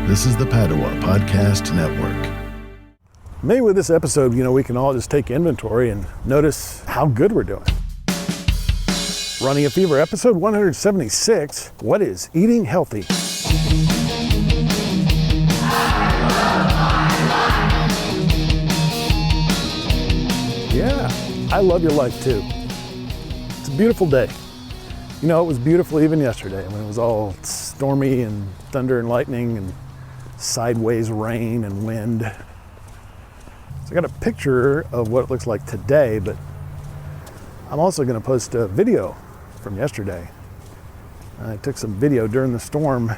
This is the Padua Podcast Network. Maybe with this episode, we can all just take inventory and notice how good we're doing. Running a Fever, episode 176. What is eating healthy? Yeah, I love your life too. It's a beautiful day. It was beautiful even yesterday when it was all stormy and thunder and lightning and sideways rain and wind. So I got a picture of what it looks like today, but I'm also going to post a video from yesterday. I took some video during the storm,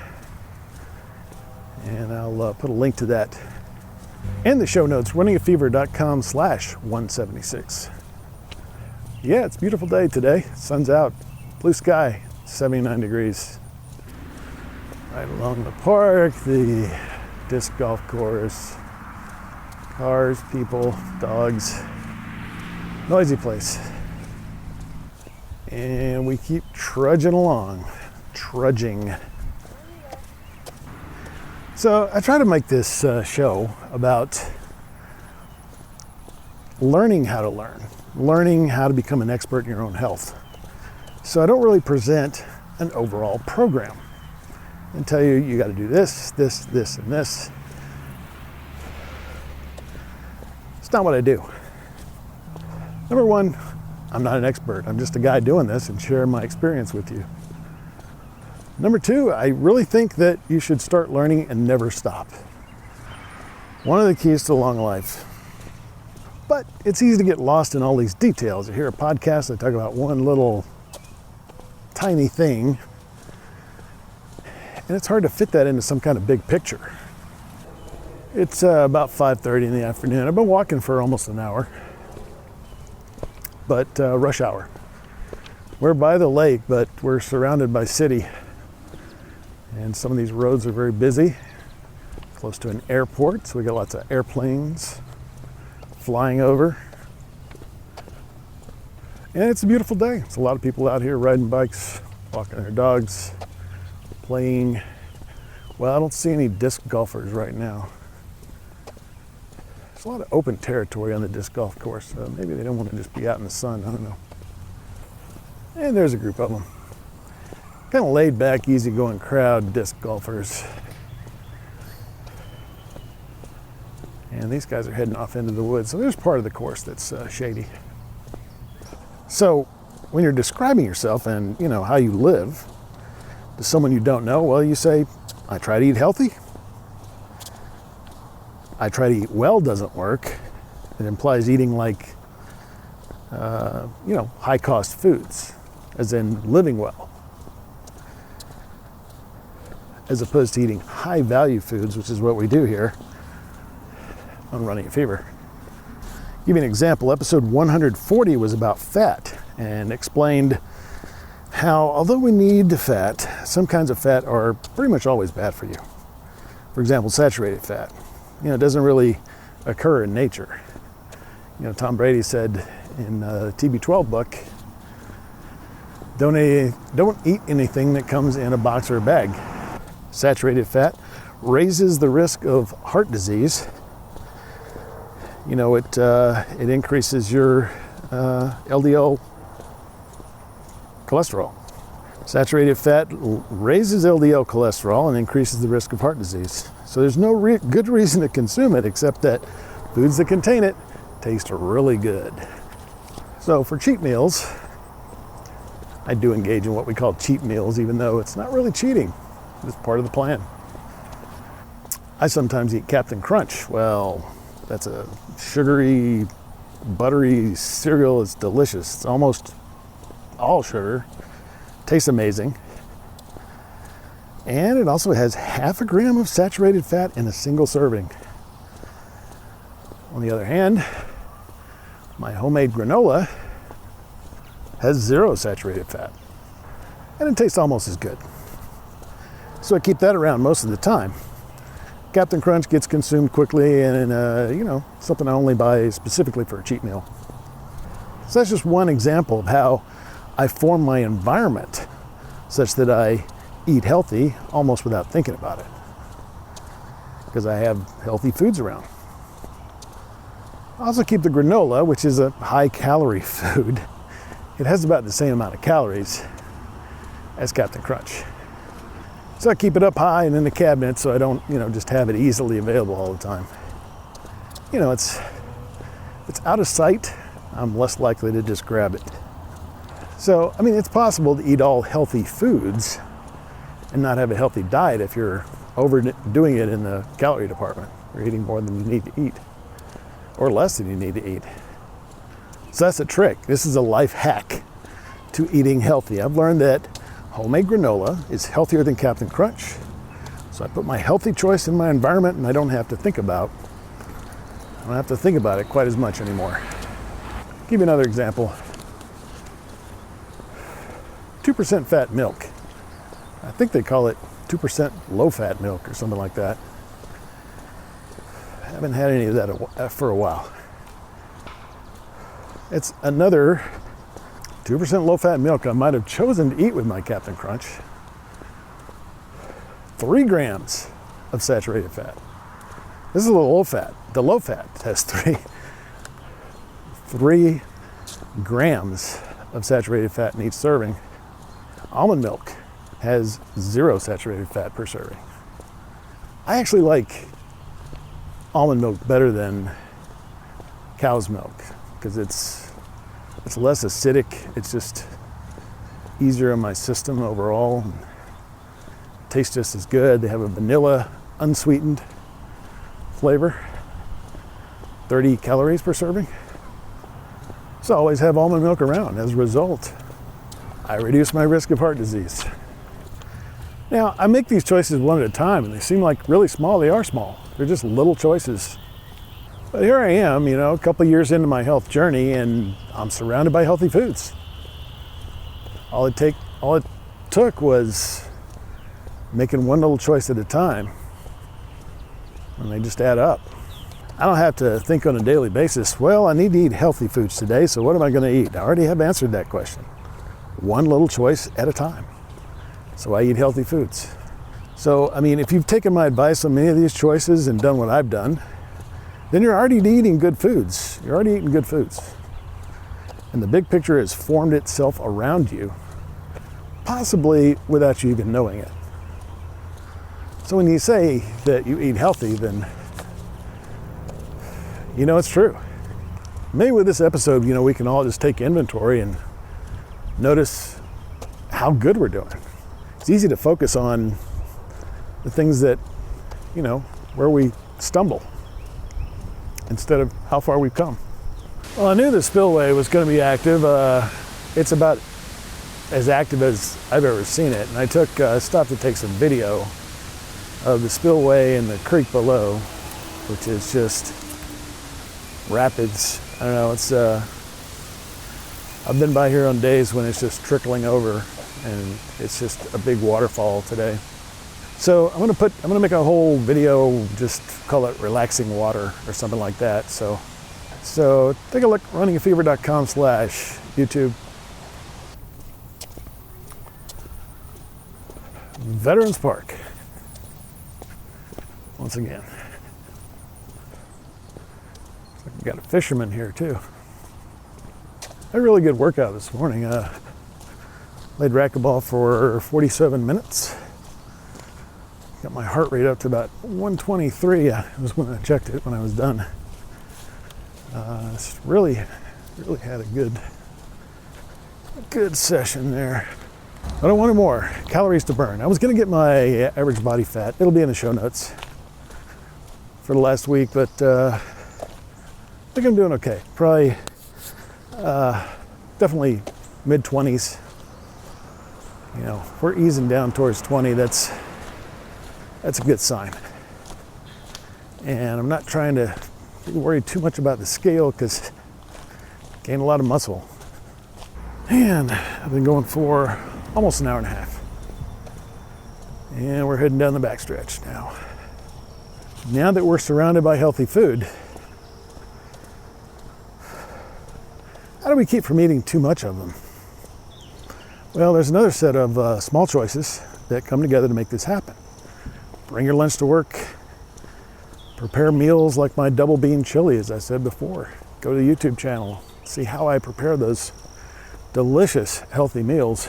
and I'll put a link to that in the show notes, runningafever.com/176. Yeah, it's a beautiful day today. Sun's out, blue sky, 79 degrees. Right along the park, the disc golf course, cars, people, dogs, noisy place. And we keep trudging along, So I try to make this show about learning how to learning how to become an expert in your own health. So I don't really present an overall program and tell you, you got to do this, this, and this. It's not what I do. Number one, I'm not an expert. I'm just a guy doing this and sharing my experience with you. Number two, I really think that you should start learning and never stop. One of the keys to a long life. But it's easy to get lost in all these details. You hear a podcast that talk about one little tiny thing, and it's hard to fit that into some kind of big picture. It's about 5:30 in the afternoon. I've been walking for almost an hour, but rush hour. We're by the lake, but we're surrounded by city, and some of these roads are very busy, close to an airport, so we got lots of airplanes flying over. And it's a beautiful day. It's a lot of people out here riding bikes, walking their dogs, playing. Well, I don't see any disc golfers right now. There's a lot of open territory on the disc golf course. Maybe they don't want to just be out in the sun. I don't know. And there's a group of them. Kind of laid back, easygoing crowd, disc golfers. And these guys are heading off into the woods. So there's part of the course that's shady. So when you're describing yourself and how you live to someone you don't know, well, you say, I try to eat healthy. I try to eat well doesn't work. It implies eating like, high cost foods, as in living well, as opposed to eating high value foods, which is what we do here on Running a Fever. Give you an example. Episode 140 was about fat and explained how, although we need the fat, some kinds of fat are pretty much always bad for you. For example, saturated fat. It doesn't really occur in nature. Tom Brady said in the TB12 book, don't eat anything that comes in a box or a bag. Saturated fat raises the risk of heart disease. It increases your LDL cholesterol. Saturated fat raises LDL cholesterol and increases the risk of heart disease. So there's no good reason to consume it except that foods that contain it taste really good. So for cheat meals, I do engage in what we call cheat meals, even though it's not really cheating. It's part of the plan. I sometimes eat Captain Crunch. Well, that's a sugary, buttery cereal. It's delicious. It's almost all sugar. Tastes amazing. And it also has 0.5 gram of saturated fat in a single serving. On the other hand, my homemade granola has 0 saturated fat. And it tastes almost as good. So I keep that around most of the time. Captain Crunch gets consumed quickly and, something I only buy specifically for a cheat meal. So that's just one example of how I form my environment such that I eat healthy almost without thinking about it. because I have healthy foods around. I also keep the granola, which is a high calorie food. It has about the same amount of calories as Captain Crunch. So I keep it up high and in the cabinet so I don't, just have it easily available all the time. It's out of sight. I'm less likely to just grab it. So, it's possible to eat all healthy foods and not have a healthy diet if you're overdoing it in the calorie department. You're eating more than you need to eat, or less than you need to eat. So that's a trick. This is a life hack to eating healthy. I've learned that homemade granola is healthier than Captain Crunch. So I put my healthy choice in my environment and I don't have to think about it quite as much anymore. I'll give you another example. 2% fat milk. I think they call it 2% low fat milk or something like that. I haven't had any of that for a while. It's another 2% low fat milk I might have chosen to eat with my Captain Crunch. 3 grams of saturated fat. This is a little low fat. The low fat has 3 grams of saturated fat in each serving. Almond milk has 0 saturated fat per serving. I actually like almond milk better than cow's milk because it's less acidic. It's just easier on my system overall. Tastes just as good. They have a vanilla unsweetened flavor. 30 calories per serving. So I always have almond milk around. As a result, I reduce my risk of heart disease. Now, I make these choices one at a time, and they seem like really small. They are small. They're just little choices. But here I am, a couple years into my health journey, and I'm surrounded by healthy foods. All it took was making one little choice at a time, and they just add up. I don't have to think on a daily basis, well, I need to eat healthy foods today, so what am I going to eat? I already have answered that question. One little choice at a time. So I eat healthy foods. So, if you've taken my advice on many of these choices and done what I've done, then you're already eating good foods. You're already eating good foods. And the big picture has formed itself around you, possibly without you even knowing it. So when you say that you eat healthy, then it's true. Maybe with this episode, we can all just take inventory and notice how good we're doing. It's easy to focus on the things that, where we stumble instead of how far we've come. Well, I knew the spillway was going to be active. It's about as active as I've ever seen it. And I stopped to take some video of the spillway and the creek below, which is just rapids. I don't know, I've been by here on days when it's just trickling over and it's just a big waterfall today. So I'm gonna make a whole video, just call it relaxing water or something like that. So take a look, runningafever.com/YouTube. Veterans Park. Once again. We got a fisherman here too. Had a really good workout this morning. Laid racquetball for 47 minutes. Got my heart rate up to about 123. Was when I checked it when I was done. It's really had a good session there. But I wanted more calories to burn. I was going to get my average body fat. It'll be in the show notes for the last week, but I think I'm doing okay. Probably, definitely mid-20s. If we're easing down towards 20, that's a good sign. And I'm not trying to worry too much about the scale because I gained a lot of muscle. And I've been going for almost an hour and a half. And we're heading down the backstretch now. Now that we're surrounded by healthy food, how do we keep from eating too much of them? Well, there's another set of small choices that come together to make this happen. Bring your lunch to work, Prepare meals like my double bean chili, as I said before. Go to the YouTube channel, see how I prepare those delicious, healthy meals.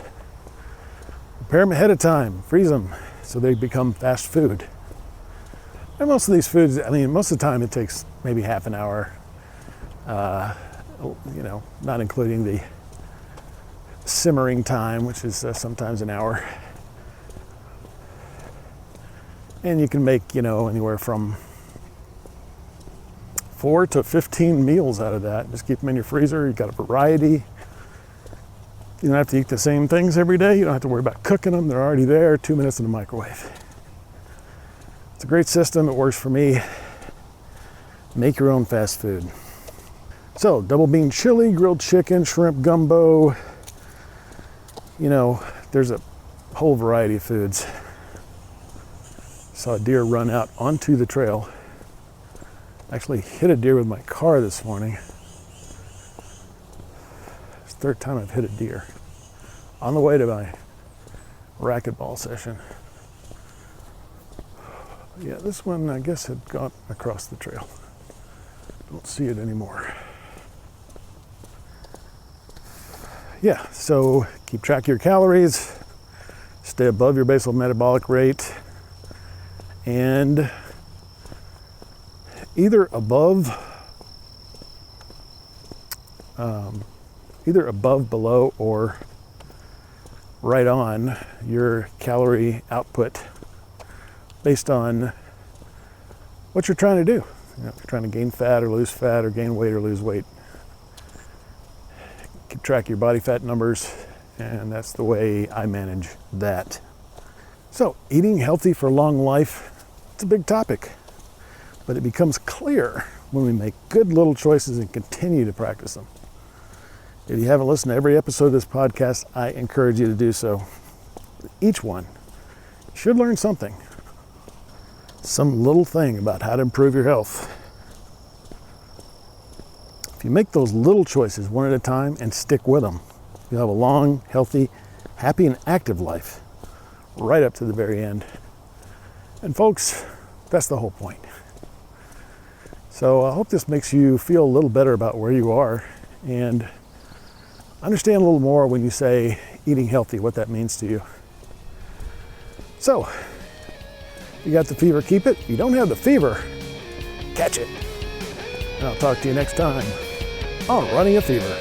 Prepare them ahead of time, freeze them so they become fast food. And most of these foods, most of the time it takes maybe half an hour, not including the simmering time, which is sometimes an hour. And you can make, anywhere from 4 to 15 meals out of that. Just keep them in your freezer. You've got a variety. You don't have to eat the same things every day. You don't have to worry about cooking them. They're already there, 2 minutes in the microwave. It's a great system. It works for me. Make your own fast food. So, double bean chili, grilled chicken, shrimp gumbo. There's a whole variety of foods. Saw a deer run out onto the trail. Actually hit a deer with my car this morning. It's the third time I've hit a deer on the way to my racquetball session. Yeah, this one I guess had gone across the trail. Don't see it anymore. Yeah, so keep track of your calories, stay above your basal metabolic rate, and either above, below, or right on your calorie output based on what you're trying to do. If you're trying to gain fat or lose fat, or gain weight or lose weight. Keep track of your body fat numbers, and that's the way I manage that. So, eating healthy for long life, it's a big topic. But it becomes clear when we make good little choices and continue to practice them. If you haven't listened to every episode of this podcast, I encourage you to do so. Each one should learn something. Some little thing about how to improve your health. If you make those little choices one at a time and stick with them, you'll have a long, healthy, happy, and active life right up to the very end. And folks, that's the whole point. So I hope this makes you feel a little better about where you are and understand a little more when you say eating healthy, what that means to you. So, you got the fever, keep it. If you don't have the fever, catch it. And I'll talk to you next time on Running a Fever.